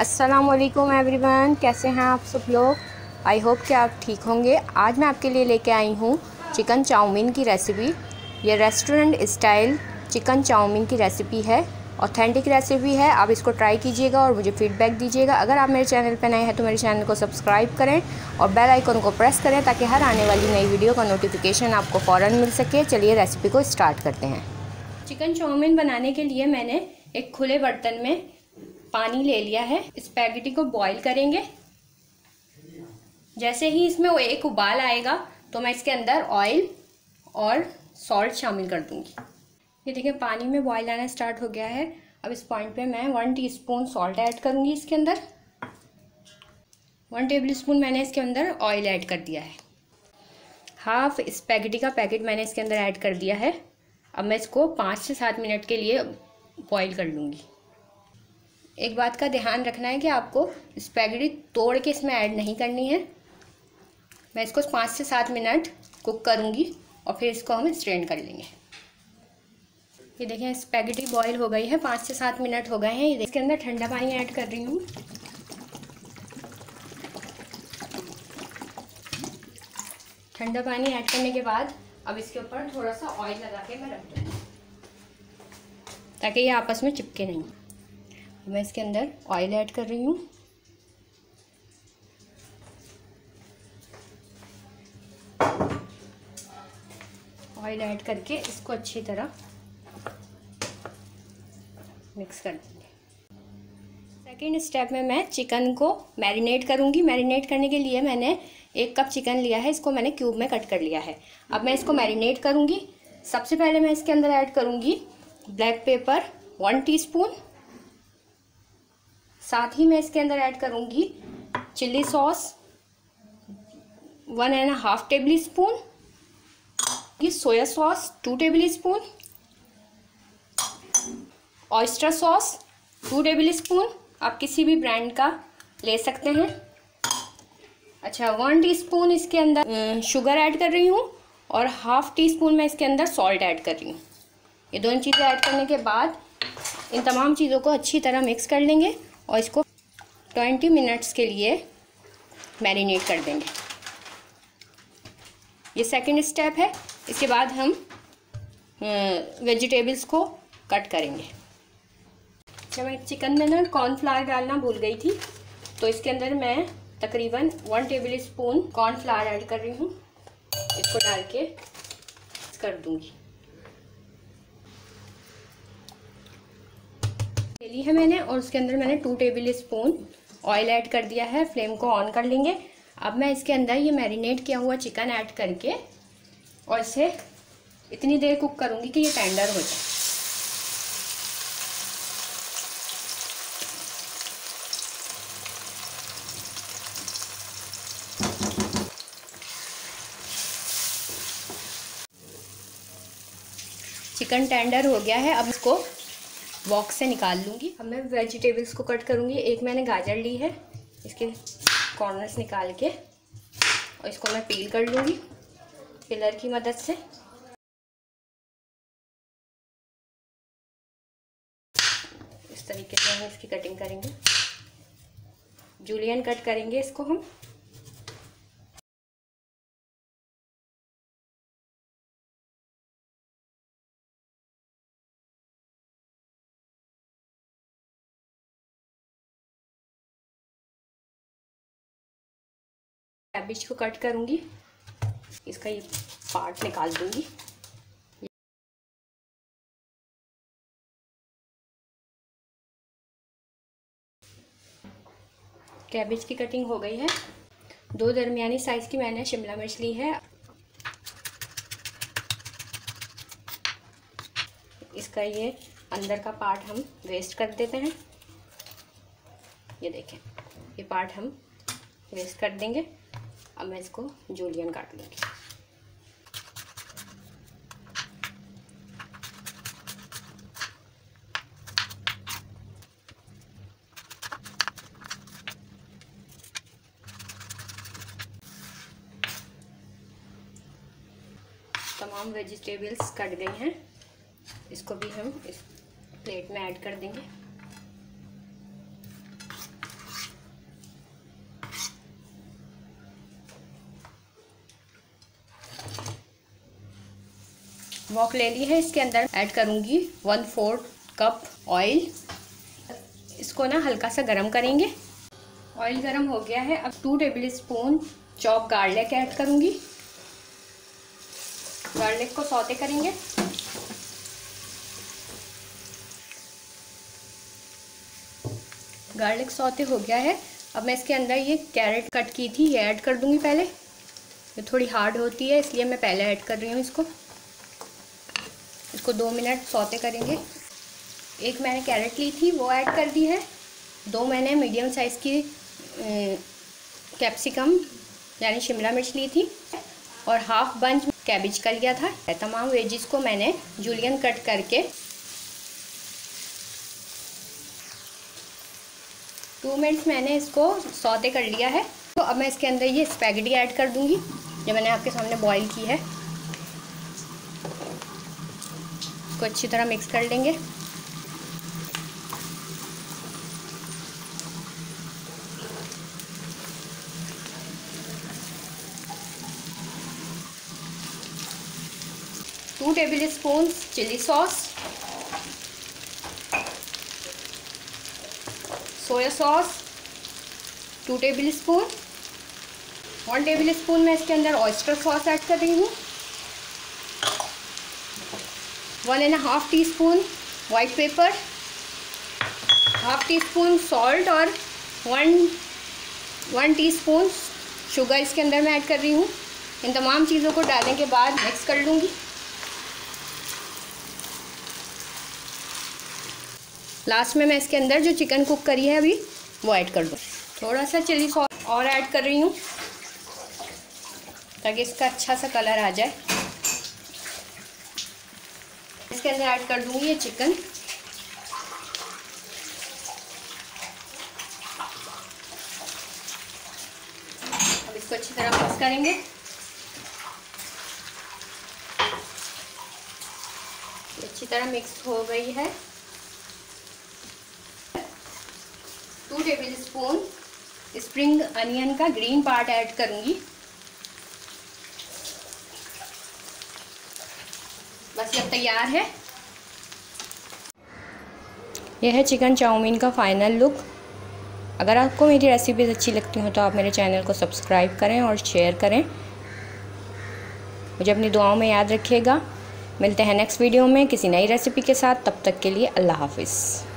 अस्सलामुअलैकुम एवरीवन, कैसे हैं आप सब लोग। आई होप कि आप ठीक होंगे। आज मैं आपके लिए लेके आई हूँ चिकन चाउमीन की रेसिपी। ये रेस्टोरेंट स्टाइल चिकन चाउमीन की रेसिपी है, ऑथेंटिक रेसिपी है। आप इसको ट्राई कीजिएगा और मुझे फ़ीडबैक दीजिएगा। अगर आप मेरे चैनल पर नए हैं तो मेरे चैनल को सब्सक्राइब करें और बेल आइकन को प्रेस करें ताकि हर आने वाली नई वीडियो का नोटिफिकेशन आपको फ़ौरन मिल सके। चलिए रेसिपी को स्टार्ट करते हैं। चिकन चाउमीन बनाने के लिए मैंने एक खुले बर्तन में पानी ले लिया है। स्पैगेटी को बॉईल करेंगे। जैसे ही इसमें वो एक उबाल आएगा तो मैं इसके अंदर ऑयल और सॉल्ट शामिल कर दूंगी। ये देखिए पानी में बॉईल आना स्टार्ट हो गया है। अब इस पॉइंट पे मैं 1 टीस्पून सॉल्ट ऐड करूंगी। इसके अंदर 1 टेबलस्पून मैंने इसके अंदर ऑयल ऐड कर दिया है। हाफ स्पैगेटी का पैकेट मैंने इसके अंदर ऐड कर दिया है। अब मैं इसको 5 से 7 मिनट के लिए बॉईल कर लूँगी। एक बात का ध्यान रखना है कि आपको स्पैगेटी तोड़ के इसमें ऐड नहीं करनी है। मैं इसको 5 से 7 मिनट कुक करूँगी और फिर इसको हम स्ट्रेन कर लेंगे। ये देखें स्पैगेटी बॉईल हो गई है, 5 से 7 मिनट हो गए हैं। इसके अंदर ठंडा पानी ऐड कर रही हूँ। ठंडा पानी ऐड करने के बाद अब इसके ऊपर थोड़ा सा ऑयल लगा के मैं रख दूँगी ताकि ये आपस में चिपके नहीं। मैं इसके अंदर ऑयल ऐड कर रही हूँ। ऑयल ऐड करके इसको अच्छी तरह मिक्स कर देंगे। सेकेंड स्टेप में मैं चिकन को मैरिनेट करूँगी। मैरिनेट करने के लिए मैंने 1 कप चिकन लिया है। इसको मैंने क्यूब में कट कर लिया है। अब मैं इसको मैरिनेट करूँगी। सबसे पहले मैं इसके अंदर ऐड करूँगी ब्लैक पेपर 1 टीस्पून। साथ ही मैं इसके अंदर ऐड करूँगी चिल्ली सॉस 1.5 टेबल स्पून, सोया sauce 2 table spoon, oyster sauce 2 table spoon. आप किसी भी ब्रांड का ले सकते हैं। अच्छा 1 टीस्पून इसके अंदर शुगर ऐड कर रही हूँ और ½ टीस्पून मैं इसके अंदर सॉल्ट ऐड कर रही हूँ। ये दोनों चीज़ें ऐड करने के बाद इन तमाम चीज़ों को अच्छी तरह मिक्स कर लेंगे और इसको 20 मिनट्स के लिए मैरिनेट कर देंगे। ये सेकंड स्टेप है। इसके बाद हम वेजिटेबल्स को कट करेंगे। जब मैं चिकन में ना कॉर्नफ्लावर डालना भूल गई थी तो इसके अंदर मैं तकरीबन 1 टेबल स्पून कॉर्नफ्लावर ऐड कर रही हूँ। इसको डाल के कर दूँगी। ली है मैंने और उसके अंदर मैंने 2 टेबल स्पून ऑयल ऐड कर दिया है। फ्लेम को ऑन कर लेंगे। अब मैं इसके अंदर ये मैरिनेट किया हुआ चिकन ऐड करके और इसे इतनी देर कुक करूँगी कि ये टेंडर हो जाए। चिकन टेंडर हो गया है। अब इसको बॉक्स से निकाल लूँगी। अब मैं वेजिटेबल्स को कट करूँगी। एक मैंने गाजर ली है, इसके कॉर्नर्स निकाल के और इसको मैं पील कर लूँगी पिलर की मदद से। इस तरीके से हम इसकी कटिंग करेंगे। जूलियन कट करेंगे इसको हम। कैबेज को कट करूँगी। इसका ये पार्ट निकाल दूँगी। कैबेज की कटिंग हो गई है। 2 दरमियानी साइज़ की मैंने शिमला मिर्च ली है। इसका ये अंदर का पार्ट हम वेस्ट कर देते हैं। ये देखें ये पार्ट हम वेस्ट कर देंगे। अब मैं इसको जूलियन काट लूँगी। तमाम वेजिटेबल्स कट गई हैं। इसको भी हम इस प्लेट में ऐड कर देंगे। वॉक ले ली है। इसके अंदर ऐड करूँगी 1/4 कप ऑयल। इसको ना हल्का सा गरम करेंगे। ऑयल गरम हो गया है। अब 2 table spoon chop garlic add करूँगी। गार्लिक को सौते करेंगे। गार्लिक सौते हो गया है। अब मैं इसके अंदर ये कैरेट कट की थी ये ऐड कर दूँगी। पहले ये थोड़ी हार्ड होती है इसलिए मैं पहले ऐड कर रही हूँ इसको। 2 मिनट सौते करेंगे। एक मैंने कैरेट ली थी वो ऐड कर दी है। 2 मैंने मीडियम साइज़ की कैप्सिकम यानी शिमला मिर्च ली थी और हाफ बंच कैबेज का लिया था। तमाम वेजिस को मैंने जूलियन कट करके 2 मिनट्स मैंने इसको सौते कर लिया है। तो अब मैं इसके अंदर ये स्पैगेटी ऐड कर दूंगी जो मैंने आपके सामने बॉईल की है। इसको अच्छी तरह मिक्स कर लेंगे। Two tablespoon chilli sauce, soya sauce 2 tablespoon, 1 tablespoon मैं इसके अंदर ऑयस्टर सॉस ऐड कर रही हूँ, 1.5 teaspoon white paper, half tea spoon salt और 1 टीस्पून शुगर इसके अंदर मैं ऐड कर रही हूँ। इन तमाम चीज़ों को डालने के बाद मिक्स कर लूँगी। लास्ट में मैं इसके अंदर जो चिकन कुक करी है अभी वो ऐड कर दूँ। थोड़ा सा चिली सॉस और ऐड कर रही हूँ ताकि इसका अच्छा सा कलर आ जाए। इसके अंदर ऐड कर दूँगी ये चिकन। अब इसको अच्छी तरह मिक्स करेंगे। अच्छी तरह मिक्स हो गई है। 2 टेबल स्पून स्प्रिंग अनियन का ग्रीन पार्ट ऐड करूंगी। बस ये तैयार है। यह है चिकन चाउमीन का फाइनल लुक। अगर आपको मेरी रेसिपीज़ अच्छी लगती हो तो आप मेरे चैनल को सब्सक्राइब करें और शेयर करें। मुझे अपनी दुआओं में याद रखिएगा। मिलते हैं नेक्स्ट वीडियो में किसी नई रेसिपी के साथ। तब तक के लिए अल्लाह हाफिज़।